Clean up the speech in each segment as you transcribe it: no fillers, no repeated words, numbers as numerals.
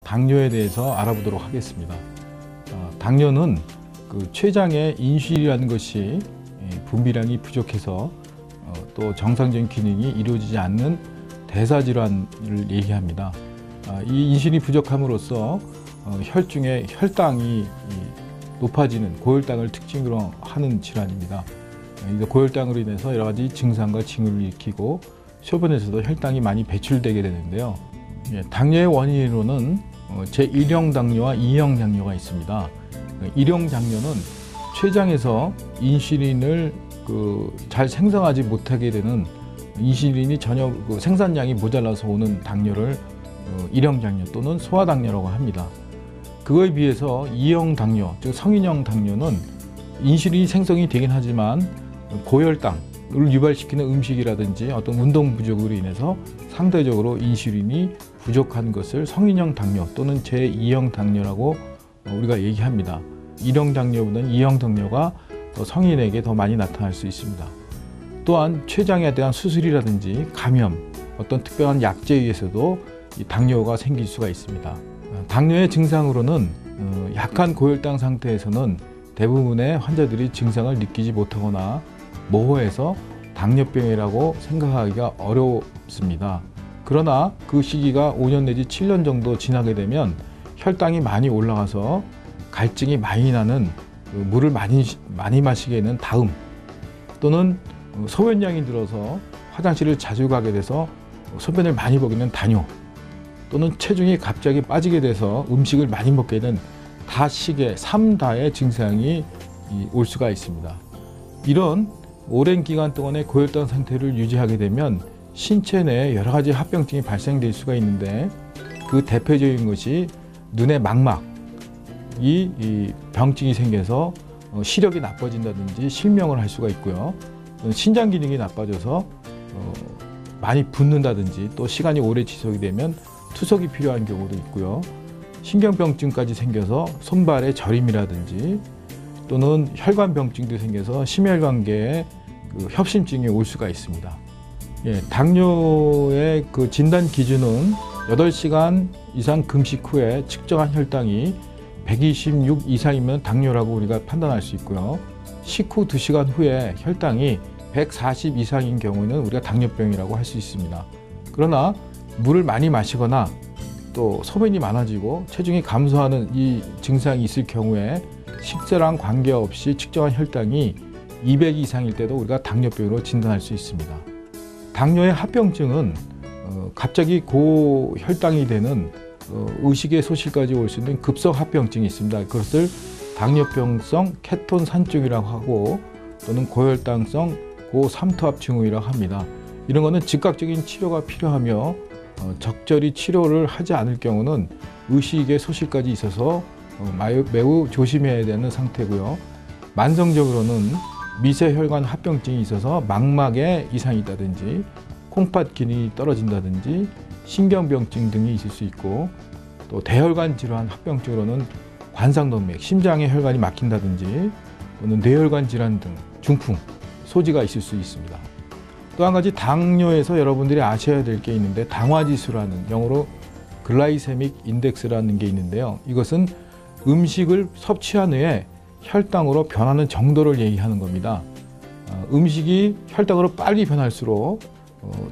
당뇨에 대해서 알아보도록 하겠습니다. 당뇨는 그 췌장의 인슐린이라는 것이 분비량이 부족해서 또 정상적인 기능이 이루어지지 않는 대사질환을 얘기합니다. 이 인슐린이 부족함으로써 혈중의 혈당이 높아지는 고혈당을 특징으로 하는 질환입니다. 고혈당으로 인해서 여러 가지 증상과 징후를 일으키고 소변에서도 혈당이 많이 배출되게 되는데요. 당뇨의 원인으로는 제1형 당뇨와 2형 당뇨가 있습니다. 1형 당뇨는 췌장에서 인슐린을 잘 생성하지 못하게 되는 인슐린이 전혀 생산량이 모자라서 오는 당뇨를 1형 당뇨 또는 소아당뇨라고 합니다. 그거에 비해서 2형 당뇨, 즉 성인형 당뇨는 인슐린이 생성이 되긴 하지만 고혈당을 유발시키는 음식이라든지 어떤 운동 부족으로 인해서 상대적으로 인슐린이 부족한 것을 성인형 당뇨 또는 제2형 당뇨라고 우리가 얘기합니다. 1형 당뇨보다는 2형 당뇨가 성인에게 더 많이 나타날 수 있습니다. 또한 췌장에 대한 수술이라든지 감염, 어떤 특별한 약제에 의해서도 이 당뇨가 생길 수가 있습니다. 당뇨의 증상으로는 약한 고혈당 상태에서는 대부분의 환자들이 증상을 느끼지 못하거나 모호해서 당뇨병이라고 생각하기가 어렵습니다. 그러나 그 시기가 5년 내지 7년 정도 지나게 되면 혈당이 많이 올라가서 갈증이 많이 나는 물을 많이 마시게 되는 다음, 또는 소변량이 늘어서 화장실을 자주 가게 돼서 소변을 많이 보게 되는 다뇨, 또는 체중이 갑자기 빠지게 돼서 음식을 많이 먹게 되는 다식의 3다의 증상이 올 수가 있습니다. 이런 오랜 기간 동안의 고혈당 상태를 유지하게 되면 신체 내에 여러 가지 합병증이 발생될 수가 있는데, 그 대표적인 것이 눈의 망막, 이 병증이 생겨서 시력이 나빠진다든지 실명을 할 수가 있고요. 신장 기능이 나빠져서 많이 붓는다든지, 또 시간이 오래 지속이 되면 투석이 필요한 경우도 있고요. 신경병증까지 생겨서 손발의 저림이라든지, 또는 혈관병증도 생겨서 심혈관계에 협심증이 올 수가 있습니다. 당뇨의 진단 기준은 8시간 이상 금식 후에 측정한 혈당이 126 이상이면 당뇨라고 우리가 판단할 수 있고요. 식후 2시간 후에 혈당이 140 이상인 경우에는 우리가 당뇨병이라고 할 수 있습니다. 그러나 물을 많이 마시거나 또 소변이 많아지고 체중이 감소하는 이 증상이 있을 경우에 식사랑 관계없이 측정한 혈당이 200 이상일 때도 우리가 당뇨병으로 진단할 수 있습니다. 당뇨의 합병증은 갑자기 고혈당이 되는 의식의 소실까지 올 수 있는 급성 합병증이 있습니다. 그것을 당뇨병성 케톤 산증이라고 하고, 또는 고혈당성 고삼투압 증후이라고 합니다. 이런 것은 즉각적인 치료가 필요하며 적절히 치료를 하지 않을 경우는 의식의 소실까지 있어서 매우 조심해야 되는 상태고요. 만성적으로는 미세혈관 합병증이 있어서 망막에 이상이 있다든지, 콩팥 기능이 떨어진다든지, 신경병증 등이 있을 수 있고, 또 대혈관 질환 합병증으로는 관상동맥, 심장의 혈관이 막힌다든지, 또는 뇌혈관 질환 등 중풍, 소지가 있을 수 있습니다. 또 한 가지 당뇨에서 여러분들이 아셔야 될 게 있는데, 당화지수라는, 영어로 글라이세믹 인덱스라는 게 있는데요. 이것은 음식을 섭취한 후에 혈당으로 변하는 정도를 얘기하는 겁니다. 음식이 혈당으로 빨리 변할수록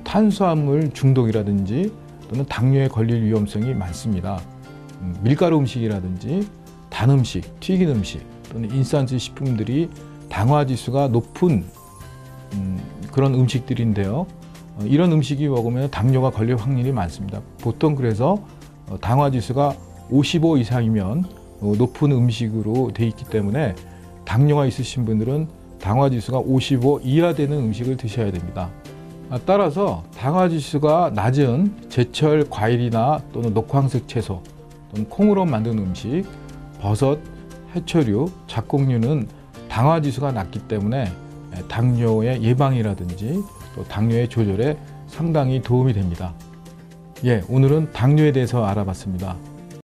탄수화물 중독이라든지 또는 당뇨에 걸릴 위험성이 많습니다. 밀가루 음식이라든지 단 음식, 튀긴 음식 또는 인스턴트 식품들이 당화지수가 높은 그런 음식들인데요. 이런 음식이 먹으면 당뇨가 걸릴 확률이 많습니다. 보통 그래서 당화지수가 55 이상이면 높은 음식으로 돼 있기 때문에 당뇨가 있으신 분들은 당화지수가 55 이하 되는 음식을 드셔야 됩니다. 따라서 당화지수가 낮은 제철 과일이나 또는 녹황색 채소 또는 콩으로 만든 음식, 버섯, 해초류, 잡곡류는 당화지수가 낮기 때문에 당뇨의 예방이라든지 또 당뇨의 조절에 상당히 도움이 됩니다. 오늘은 당뇨에 대해서 알아봤습니다.